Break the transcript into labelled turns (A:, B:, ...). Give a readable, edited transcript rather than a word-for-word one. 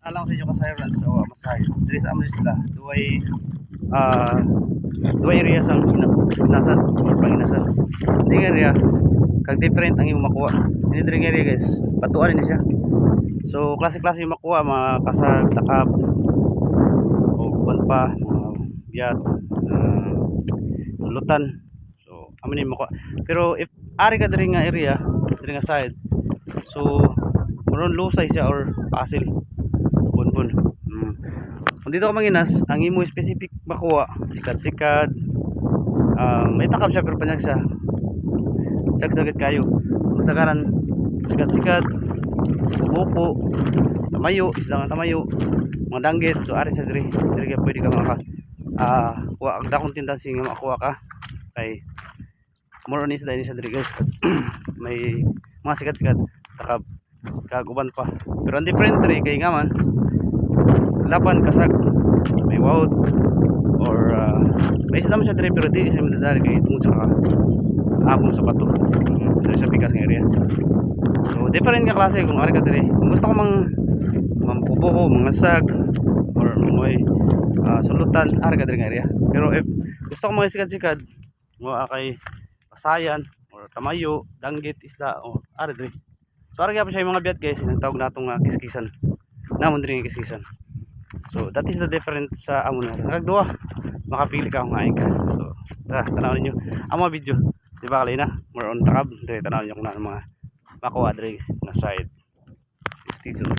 A: alang sa inyo kasayran sa Masay. Diri sa amin sila ah duay area sa pinasan or panginasan. Ding area kag different ang imong makuha. Ini diri area guys, patuan ni siya. So klase-klase yung makuha, mga kasag, takap, o kuwan pa, mga biyat, lutan. So amin ni makuha. Pero if ari ka diri nga area, diri nga side, so meron lusay siya or pasil. Bunbun. Kung dito ka manginas, ang imo specific makuha, sikat-sikat, may takap siya pero panyag siya. Check sagad kayo. Masagaran, sikat-sikat, buko, tamayo, isda nga tamayo, mga danggit. So ari sa diri, diri ka pwede ka maka kuha ang dakong tindansi nga makuha ka. Kay more on isda ini sa diri guys. May mga sikat-sikat, takap, kaguban pa. Pero ang different diri kay nga man lapan kasag may wout or may isda man siya diri pero di siya madadali kay tungod sa abong sa bato diri sa pikas nga area. So different nga klase kung ari ka diri. Kung gusto ko mampubuho, mangasag or may sulutan, ari ka diri nga area. Pero if gusto ko mga sikad-sikad mga kay pasayan or tamayo, danggit, isda o ari diri. So ari gyapon siya yung mga biat guys, ang tawag natong kiskisan. Namon diri nga kiskisan. So that is the difference sa amon nga. Sa kagduwa makapili ka kung hain ka. So tara, tanawin niyo ang mga video. Di ba kalina? More on takab. Dili tanawin niyo kung ano mga makuha diri nga side. Stay tuned.